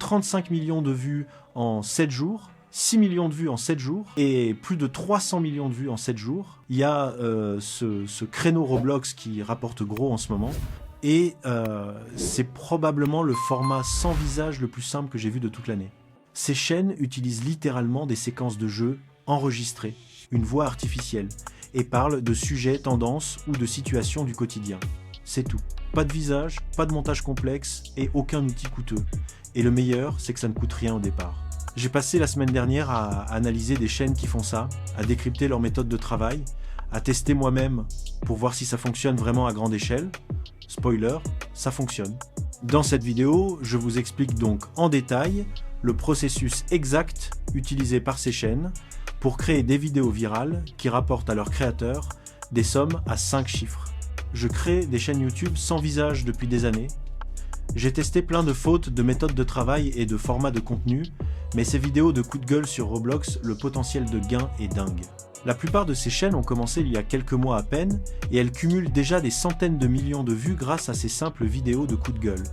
35 millions de vues en 7 jours, 6 millions de vues en 7 jours et plus de 300 millions de vues en 7 jours. Il y a ce créneau Roblox qui rapporte gros en ce moment. Et c'est probablement le format sans visage le plus simple que j'ai vu de toute l'année. Ces chaînes utilisent littéralement des séquences de jeux enregistrées, une voix artificielle, et parlent de sujets, tendances ou de situations du quotidien. C'est tout. Pas de visage, pas de montage complexe et aucun outil coûteux. Et le meilleur, c'est que ça ne coûte rien au départ. J'ai passé la semaine dernière à analyser des chaînes qui font ça, à décrypter leur méthode de travail, à tester moi-même pour voir si ça fonctionne vraiment à grande échelle. Spoiler, ça fonctionne. Dans cette vidéo, je vous explique donc en détail le processus exact utilisé par ces chaînes pour créer des vidéos virales qui rapportent à leurs créateurs des sommes à 5 chiffres. Je crée des chaînes YouTube sans visage depuis des années. J'ai testé plein de fautes de méthodes de travail et de formats de contenu, mais ces vidéos de coups de gueule sur Roblox, le potentiel de gain est dingue. La plupart de ces chaînes ont commencé il y a quelques mois à peine, et elles cumulent déjà des centaines de millions de vues grâce à ces simples vidéos de coups de gueule.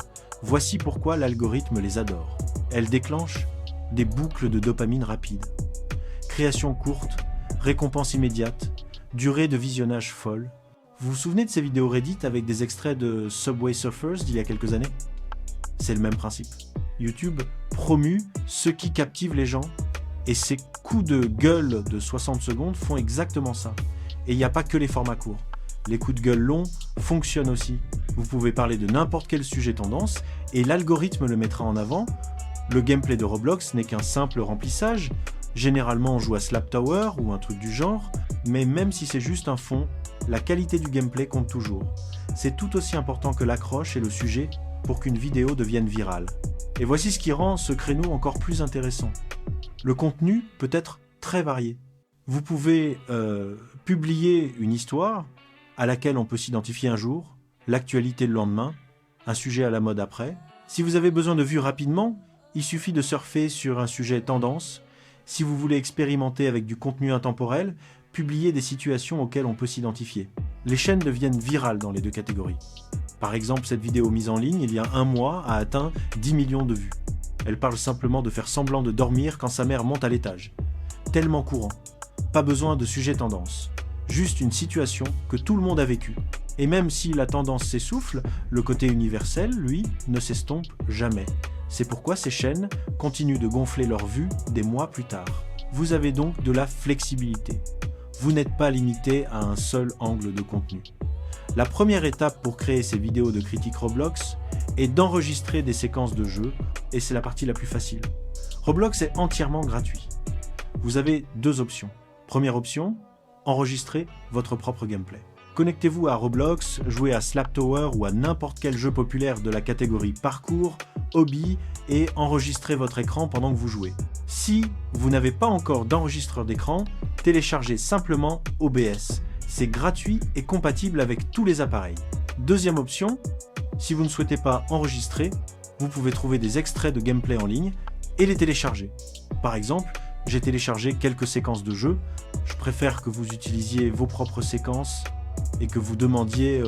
Voici pourquoi l'algorithme les adore. Elles déclenchent des boucles de dopamine rapide. Création courte, récompense immédiate, durée de visionnage folle. Vous vous souvenez de ces vidéos Reddit avec des extraits de Subway Surfers d'il y a quelques années? C'est le même principe. YouTube promue ce qui captive les gens, et ces coups de gueule de 60 secondes font exactement ça. Et il n'y a pas que les formats courts. Les coups de gueule longs fonctionnent aussi. Vous pouvez parler de n'importe quel sujet tendance, et l'algorithme le mettra en avant. Le gameplay de Roblox n'est qu'un simple remplissage. Généralement on joue à Slap Tower ou un truc du genre, mais même si c'est juste un fond, la qualité du gameplay compte toujours. C'est tout aussi important que l'accroche et le sujet pour qu'une vidéo devienne virale. Et voici ce qui rend ce créneau encore plus intéressant. Le contenu peut être très varié. Vous pouvez publier une histoire à laquelle on peut s'identifier un jour, l'actualité le lendemain, un sujet à la mode après. Si vous avez besoin de vues rapidement, il suffit de surfer sur un sujet tendance. Si vous voulez expérimenter avec du contenu intemporel, publiez des situations auxquelles on peut s'identifier. Les chaînes deviennent virales dans les deux catégories. Par exemple, cette vidéo mise en ligne il y a un mois a atteint 10 millions de vues. Elle parle simplement de faire semblant de dormir quand sa mère monte à l'étage. Tellement courant. Pas besoin de sujet tendance. Juste une situation que tout le monde a vécue. Et même si la tendance s'essouffle, le côté universel, lui, ne s'estompe jamais. C'est pourquoi ces chaînes continuent de gonfler leurs vues des mois plus tard. Vous avez donc de la flexibilité. Vous n'êtes pas limité à un seul angle de contenu. La première étape pour créer ces vidéos de critique Roblox est d'enregistrer des séquences de jeux, et c'est la partie la plus facile. Roblox est entièrement gratuit. Vous avez deux options. Première option, enregistrer votre propre gameplay. Connectez-vous à Roblox, jouez à Slap Tower ou à n'importe quel jeu populaire de la catégorie parcours, hobby et enregistrez votre écran pendant que vous jouez. Si vous n'avez pas encore d'enregistreur d'écran, téléchargez simplement OBS. C'est gratuit et compatible avec tous les appareils. Deuxième option, si vous ne souhaitez pas enregistrer, vous pouvez trouver des extraits de gameplay en ligne et les télécharger. Par exemple, j'ai téléchargé quelques séquences de jeu. Je préfère que vous utilisiez vos propres séquences et que vous demandiez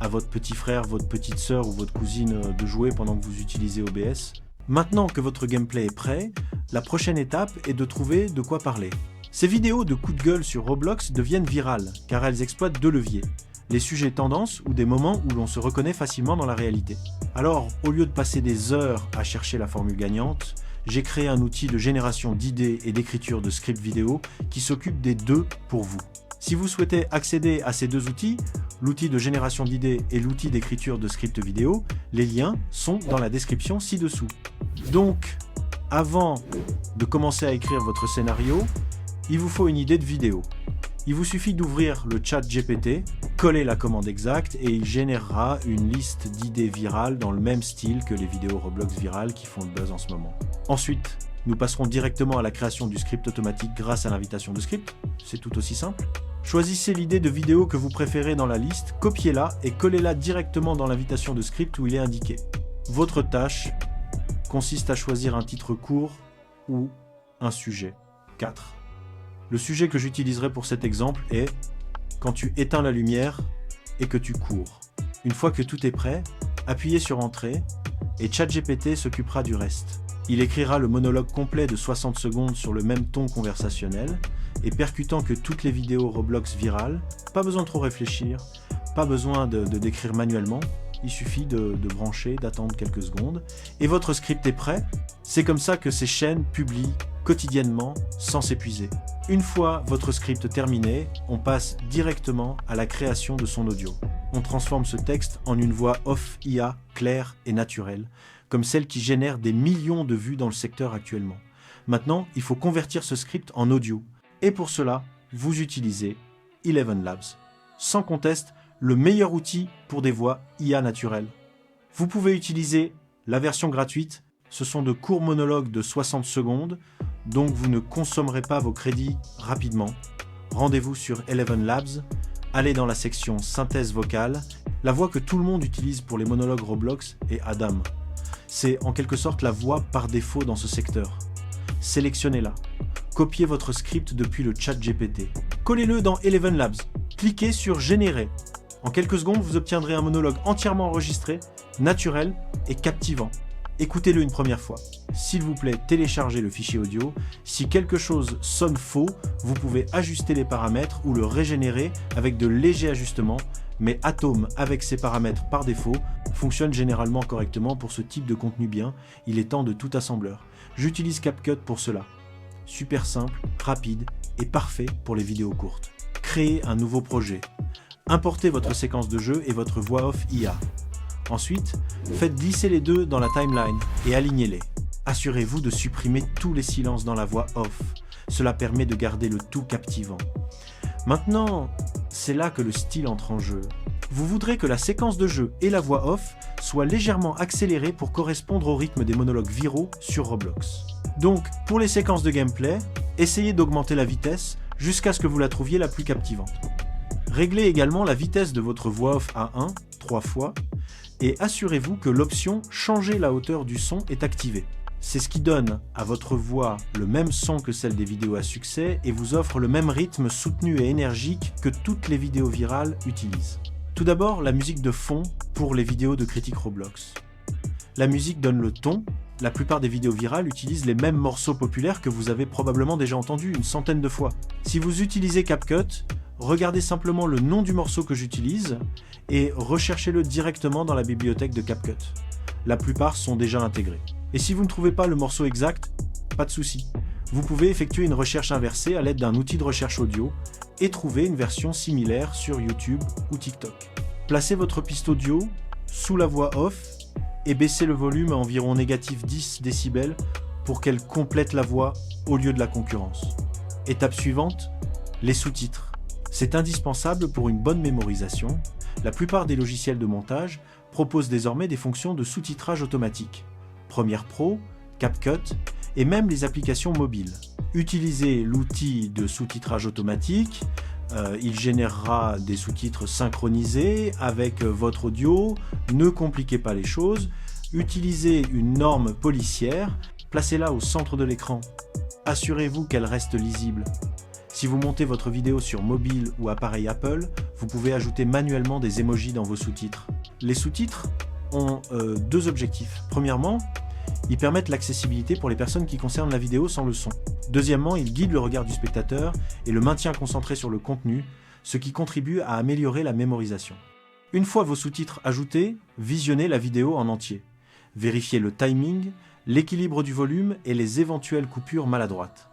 à votre petit frère, votre petite sœur ou votre cousine de jouer pendant que vous utilisez OBS. Maintenant que votre gameplay est prêt, la prochaine étape est de trouver de quoi parler. Ces vidéos de coups de gueule sur Roblox deviennent virales car elles exploitent deux leviers. Les sujets tendances ou des moments où l'on se reconnaît facilement dans la réalité. Alors, au lieu de passer des heures à chercher la formule gagnante, j'ai créé un outil de génération d'idées et d'écriture de scripts vidéo qui s'occupe des deux pour vous. Si vous souhaitez accéder à ces deux outils, l'outil de génération d'idées et l'outil d'écriture de scripts vidéo, les liens sont dans la description ci-dessous. Donc, avant de commencer à écrire votre scénario, il vous faut une idée de vidéo. Il vous suffit d'ouvrir le chat GPT, coller la commande exacte et il générera une liste d'idées virales dans le même style que les vidéos Roblox virales qui font le buzz en ce moment. Ensuite, nous passerons directement à la création du script automatique grâce à l'invitation de script. C'est tout aussi simple. Choisissez l'idée de vidéo que vous préférez dans la liste, copiez-la et collez-la directement dans l'invitation de script où il est indiqué. Votre tâche consiste à choisir un titre court ou un sujet. 4. Le sujet que j'utiliserai pour cet exemple est « Quand tu éteins la lumière et que tu cours ». Une fois que tout est prêt, appuyez sur Entrée et ChatGPT s'occupera du reste. Il écrira le monologue complet de 60 secondes sur le même ton conversationnel et percutant que toutes les vidéos Roblox virales. Pas besoin de trop réfléchir, pas besoin de d'écrire manuellement, il suffit de brancher, d'attendre quelques secondes et votre script est prêt. C'est comme ça que ces chaînes publient quotidiennement sans s'épuiser. Une fois votre script terminé, on passe directement à la création de son audio. On transforme ce texte en une voix off IA claire et naturelle, comme celle qui génère des millions de vues dans le secteur actuellement. Maintenant, il faut convertir ce script en audio. Et pour cela, vous utilisez Eleven Labs. Sans conteste, le meilleur outil pour des voix IA naturelles. Vous pouvez utiliser la version gratuite. Ce sont de courts monologues de 60 secondes, donc vous ne consommerez pas vos crédits rapidement. Rendez-vous sur Eleven Labs, allez dans la section synthèse vocale. La voix que tout le monde utilise pour les monologues Roblox est Adam. C'est en quelque sorte la voix par défaut dans ce secteur. Sélectionnez-la. Copiez votre script depuis le ChatGPT. Collez-le dans Eleven Labs. Cliquez sur Générer. En quelques secondes, vous obtiendrez un monologue entièrement enregistré, naturel et captivant. Écoutez-le une première fois. S'il vous plaît, téléchargez le fichier audio. Si quelque chose sonne faux, vous pouvez ajuster les paramètres ou le régénérer avec de légers ajustements, mais Atom, avec ses paramètres par défaut, fonctionne généralement correctement pour ce type de contenu bien. Il est temps de tout assembleur. J'utilise CapCut pour cela. Super simple, rapide et parfait pour les vidéos courtes. Créez un nouveau projet. Importez votre séquence de jeu et votre voix off IA. Ensuite, faites glisser les deux dans la timeline et alignez-les. Assurez-vous de supprimer tous les silences dans la voix off. Cela permet de garder le tout captivant. Maintenant, c'est là que le style entre en jeu. Vous voudrez que la séquence de jeu et la voix off soient légèrement accélérées pour correspondre au rythme des monologues viraux sur Roblox. Donc, pour les séquences de gameplay, essayez d'augmenter la vitesse jusqu'à ce que vous la trouviez la plus captivante. Réglez également la vitesse de votre voix off à 1, 3 fois, et assurez-vous que l'option « Changer la hauteur du son » est activée. C'est ce qui donne à votre voix le même son que celle des vidéos à succès et vous offre le même rythme soutenu et énergique que toutes les vidéos virales utilisent. Tout d'abord, la musique de fond pour les vidéos de critiques Roblox. La musique donne le ton. La plupart des vidéos virales utilisent les mêmes morceaux populaires que vous avez probablement déjà entendus une centaine de fois. Si vous utilisez CapCut, regardez simplement le nom du morceau que j'utilise et recherchez-le directement dans la bibliothèque de CapCut. La plupart sont déjà intégrés. Et si vous ne trouvez pas le morceau exact, pas de souci. Vous pouvez effectuer une recherche inversée à l'aide d'un outil de recherche audio et trouver une version similaire sur YouTube ou TikTok. Placez votre piste audio sous la voix off et baissez le volume à environ négatif 10 décibels pour qu'elle complète la voix au lieu de la concurrence. Étape suivante, les sous-titres. C'est indispensable pour une bonne mémorisation. La plupart des logiciels de montage proposent désormais des fonctions de sous-titrage automatique. Premiere Pro, CapCut et même les applications mobiles. Utilisez l'outil de sous-titrage automatique, il générera des sous-titres synchronisés avec votre audio, ne compliquez pas les choses, utilisez une norme policière, placez-la au centre de l'écran, assurez-vous qu'elle reste lisible. Si vous montez votre vidéo sur mobile ou appareil Apple, vous pouvez ajouter manuellement des emojis dans vos sous-titres. Les sous-titres ont deux objectifs. Premièrement, ils permettent l'accessibilité pour les personnes qui concernent la vidéo sans le son. Deuxièmement, ils guident le regard du spectateur et le maintiennent concentré sur le contenu, ce qui contribue à améliorer la mémorisation. Une fois vos sous-titres ajoutés, visionnez la vidéo en entier. Vérifiez le timing, l'équilibre du volume et les éventuelles coupures maladroites.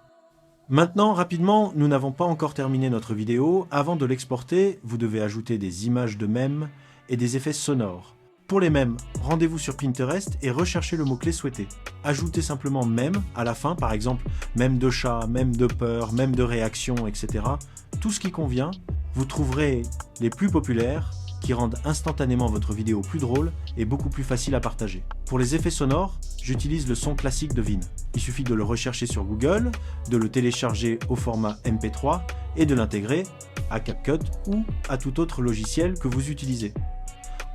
Maintenant, rapidement, nous n'avons pas encore terminé notre vidéo. Avant de l'exporter, vous devez ajouter des images de mèmes et des effets sonores. Pour les mèmes, rendez-vous sur Pinterest et recherchez le mot-clé souhaité. Ajoutez simplement mème à la fin, par exemple mème de chat, mème de peur, mème de réaction, etc. Tout ce qui convient, vous trouverez les plus populaires qui rendent instantanément votre vidéo plus drôle et beaucoup plus facile à partager. Pour les effets sonores, j'utilise le son classique de Vine. Il suffit de le rechercher sur Google, de le télécharger au format MP3 et de l'intégrer à CapCut ou à tout autre logiciel que vous utilisez.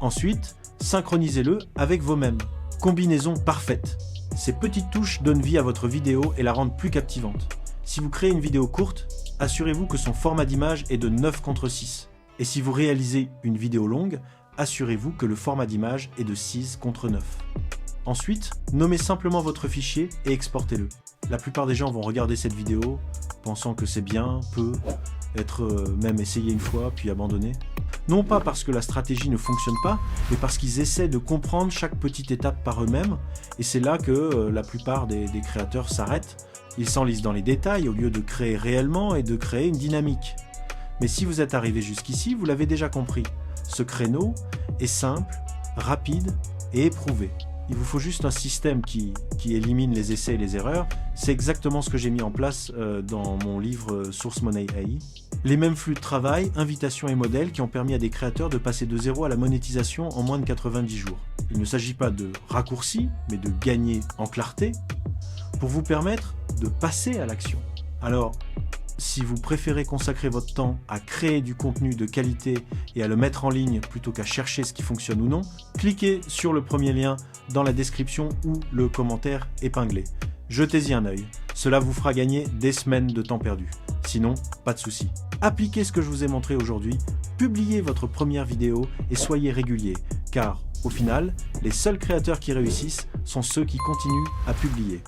Ensuite, synchronisez-le avec vos mèmes. Combinaison parfaite. Ces petites touches donnent vie à votre vidéo et la rendent plus captivante. Si vous créez une vidéo courte, assurez-vous que son format d'image est de 9:6. Et si vous réalisez une vidéo longue, assurez-vous que le format d'image est de 6:9. Ensuite, nommez simplement votre fichier et exportez-le. La plupart des gens vont regarder cette vidéo, pensant que c'est bien, peut être même essayé une fois, puis abandonné. Non pas parce que la stratégie ne fonctionne pas, mais parce qu'ils essaient de comprendre chaque petite étape par eux-mêmes, et c'est là que la plupart des créateurs s'arrêtent. Ils s'enlisent dans les détails au lieu de créer réellement et de créer une dynamique. Mais si vous êtes arrivé jusqu'ici, vous l'avez déjà compris. Ce créneau est simple, rapide et éprouvé. Il vous faut juste un système qui élimine les essais et les erreurs. C'est exactement ce que j'ai mis en place dans mon livre Source Money AI. Les mêmes flux de travail, invitations et modèles qui ont permis à des créateurs de passer de zéro à la monétisation en moins de 90 jours. Il ne s'agit pas de raccourcis, mais de gagner en clarté pour vous permettre de passer à l'action. Alors, si vous préférez consacrer votre temps à créer du contenu de qualité et à le mettre en ligne plutôt qu'à chercher ce qui fonctionne ou non, cliquez sur le premier lien dans la description ou le commentaire épinglé. Jetez-y un œil, cela vous fera gagner des semaines de temps perdu. Sinon, pas de souci. Appliquez ce que je vous ai montré aujourd'hui, publiez votre première vidéo et soyez régulier, car au final, les seuls créateurs qui réussissent sont ceux qui continuent à publier.